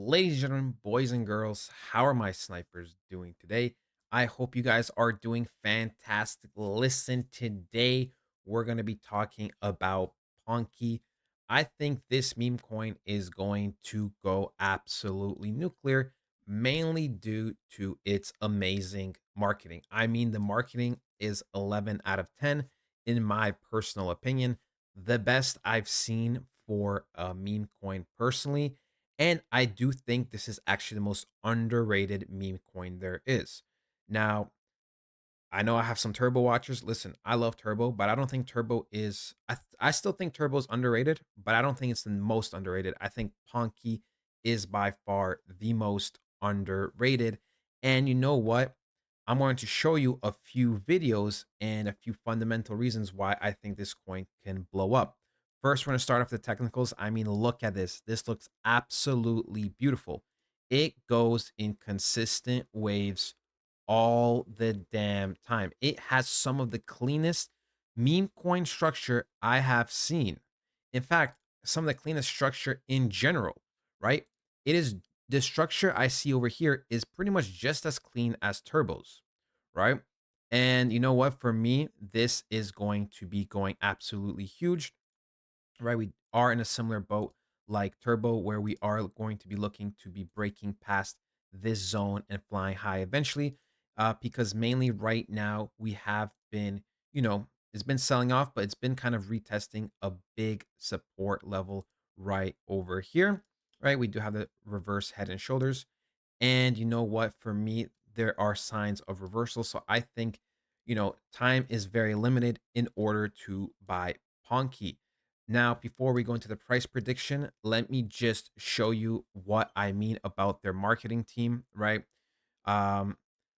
Ladies and gentlemen, boys and girls, how are my snipers doing today? I hope you guys are doing fantastic. Listen, today we're going to be talking about Ponke. I think this meme coin is going to go absolutely nuclear, mainly due to its amazing marketing. I mean, the marketing is 11 out of 10, in my personal opinion. The best I've seen for a meme coin personally, and I do think this is actually the most underrated meme coin there is. Now, I know I have some Turbo watchers. Listen, I love Turbo, but I don't think Turbo is. I still think Turbo is underrated, but I don't think it's the most underrated. I think Ponke is by far the most underrated. And you know what? I'm going to show you a few videos and a few fundamental reasons why I think this coin can blow up. First, we're going to start off the technicals. I mean, look at this. This looks absolutely beautiful. It goes in consistent waves all the damn time. It has some of the cleanest meme coin structure I have seen. In fact, some of the cleanest structure in general, right? It is the structure I see over here is pretty much just as clean as Turbo's, right? And you know what? For me, this is going to be going absolutely huge, right? We are in a similar boat like Turbo, where we are going to be looking to be breaking past this zone and flying high eventually. Because mainly right now we have been, it's been selling off, but it's been kind of retesting a big support level right over here, right? We do have the reverse head and shoulders. And you know what? For me, there are signs of reversal. So I think, time is very limited in order to buy Ponke. Now, before we go into the price prediction, let me just show you what I mean about their marketing team, right? Um,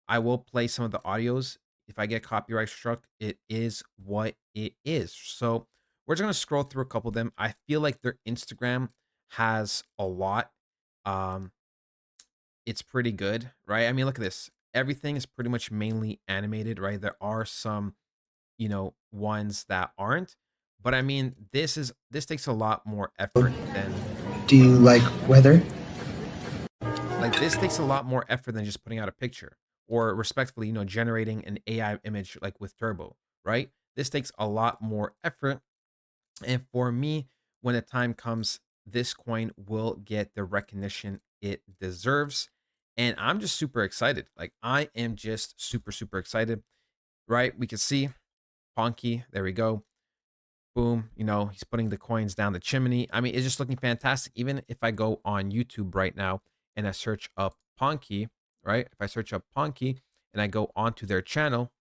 I will play some of the audios. If I get copyright struck, it is what it is. So we're just gonna scroll through a couple of them. I feel like their Instagram has a lot. Um, it's pretty good, right? I mean, look at this. Everything is pretty much mainly animated, right? There are some, ones that aren't, but I mean, this takes a lot more effort than Do you like weather? this takes a lot more effort than just putting out a picture or respectfully, generating an AI image like with Turbo, right? This takes a lot more effort. And for me, when the time comes, this coin will get the recognition it deserves. And I'm just super excited. Like, I am just super, super excited, right? We can see Ponke. There we go. Boom. He's putting the coins down the chimney. I mean, it's just looking fantastic. Even if I go on YouTube right now and I search up Ponke, right? If I search up Ponke and I go onto their channel,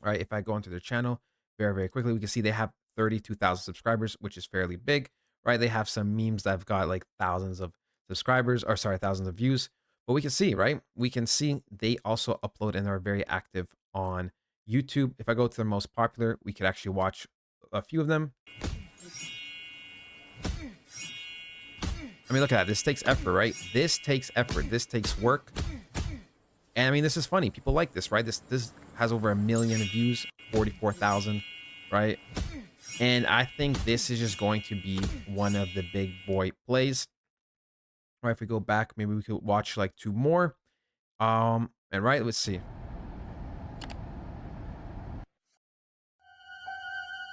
right? If I go into their channel very, very quickly, we can see they have 32,000 subscribers, which is fairly big, right? They have some memes that have got like thousands of subscribers, or sorry, thousands of views. But we can see, right? We can see they also upload and are very active on YouTube. If I go to the most popular, we could actually watch a few of them. I mean, look at that. This takes effort, right? This takes effort. This takes work. And I mean, this is funny. People like this, right? This has over 1 million views, 44,000, right? And I think this is just going to be one of the big boy plays. Right, if we go back, maybe we could watch like two more. And right, let's see.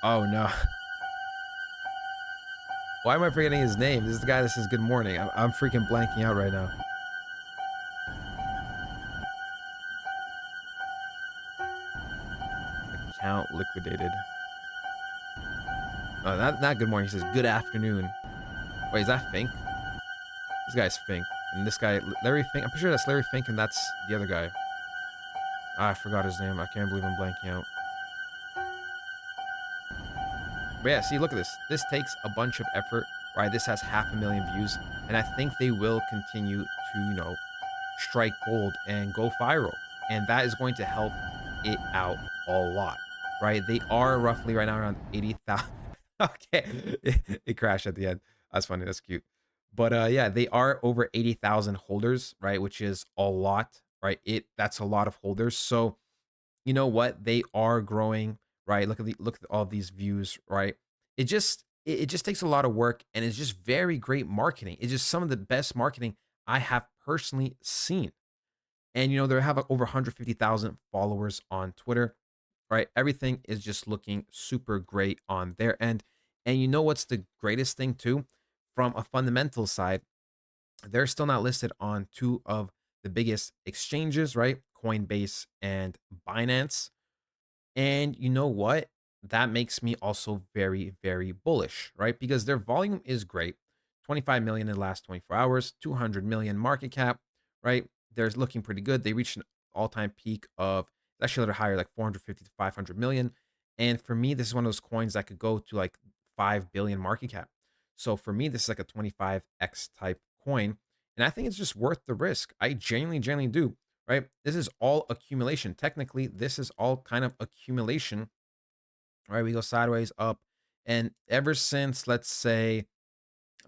Oh no. Why am I forgetting his name? This is the guy that says good morning. I'm freaking blanking out right now. Account liquidated. Not good morning. He says good afternoon. Wait, is that Fink? This guy's Fink. And this guy, Larry Fink. I'm pretty sure that's Larry Fink and that's the other guy. Ah, I forgot his name. I can't believe I'm blanking out. But yeah, see, look at this. This takes a bunch of effort, right? This has 500,000 views, and I think they will continue to, strike gold and go viral. And that is going to help it out a lot, right? They are roughly right now around 80,000. Okay. It crashed at the end. That's funny. That's cute. But yeah, they are over 80,000 holders, right? Which is a lot, right? That's a lot of holders. So you know what? They are growing, right? Look at all these views, right? It just it just takes a lot of work and it's just very great marketing. It's just some of the best marketing I have personally seen. And they have like, over 150,000 followers on Twitter, right? Everything is just looking super great on their end. And you know what's the greatest thing too? From a fundamental side, they're still not listed on two of the biggest exchanges, right? Coinbase and Binance. And you know what? That makes me also very, very bullish, right? Because their volume is great. 25 million in the last 24 hours, 200 million market cap, right? They're looking pretty good. They reached an all-time peak of actually a little higher, like 450 to 500 million. And for me, this is one of those coins that could go to like 5 billion market cap. So for me, this is like a 25x type coin. And I think it's just worth the risk. I genuinely do, right? This is all accumulation. Technically, this is all kind of accumulation, right? We go sideways up. And ever since, let's say,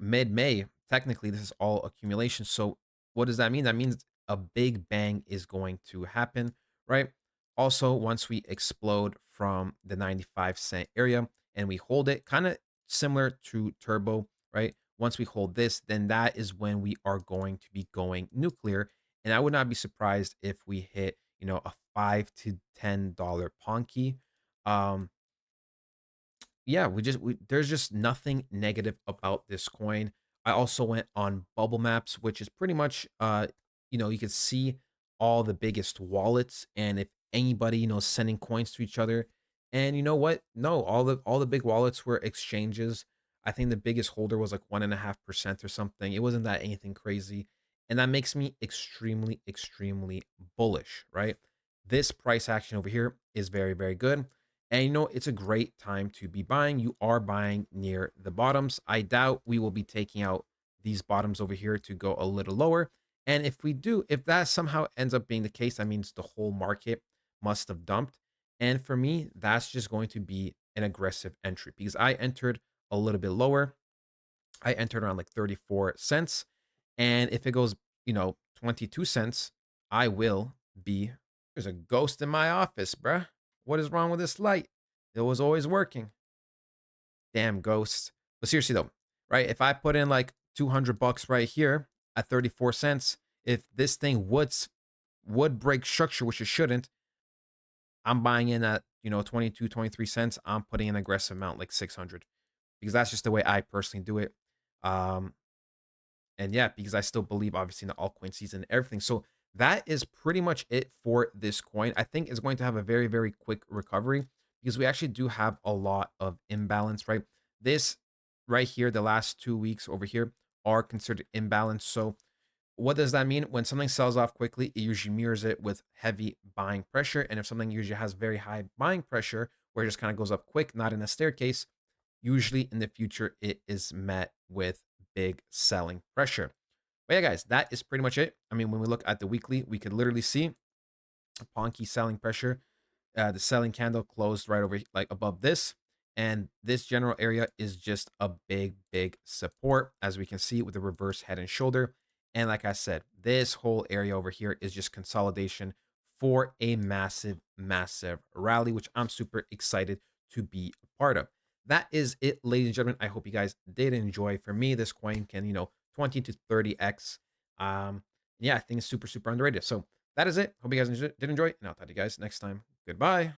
mid-May, technically, this is all accumulation. So what does that mean? That means a big bang is going to happen, right? Also, once we explode from the 95 cent area and we hold it, kind of similar to Turbo, right? Once we hold this, then that is when we are going to be going nuclear. And I would not be surprised if we hit, a $5 to $10 Ponke. Um, yeah, there's just nothing negative about this coin. I also went on Bubble Maps, which is pretty much you can see all the biggest wallets and if anybody, sending coins to each other. And you know what? No, all the big wallets were exchanges. I think the biggest holder was like 1.5% or something. It wasn't that anything crazy. And that makes me extremely, extremely bullish, right? This price action over here is very, very good. And it's a great time to be buying. You are buying near the bottoms. I doubt we will be taking out these bottoms over here to go a little lower. And if we do, if that somehow ends up being the case, that means the whole market must have dumped. And for me, that's just going to be an aggressive entry because I entered a little bit lower. I entered around like 34 cents. And if it goes, 22 cents, I will be. There's a ghost in my office, bruh. What is wrong with this light? It was always working. Damn ghost. But seriously though, right? If I put in like 200 bucks right here at 34 cents, if this thing would break structure, which it shouldn't, I'm buying in at, 22, 23 cents. I'm putting an aggressive amount like 600 because that's just the way I personally do it. Um, And yeah, because I still believe obviously in the altcoin season and everything. So that is pretty much it for this coin. I think it's going to have a very, very quick recovery because we actually do have a lot of imbalance, right? This right here, the last 2 weeks over here are considered imbalance. So what does that mean? When something sells off quickly, it usually mirrors it with heavy buying pressure. And if something usually has very high buying pressure, where it just kind of goes up quick, not in a staircase, usually in the future, it is met with big selling pressure. But yeah, guys, that is pretty much it. I mean, when we look at the weekly, we could literally see a Ponke selling pressure. The selling candle closed right over like above this. And this general area is just a big, big support, as we can see with the reverse head and shoulder. And like I said, this whole area over here is just consolidation for a massive, massive rally, which I'm super excited to be a part of. That is it, ladies and gentlemen. I hope you guys did enjoy. For me, this coin can, 20 to 30x. Yeah, I think it's super, super underrated. So that is it. Hope you guys did enjoy, and I'll talk to you guys next time. Goodbye.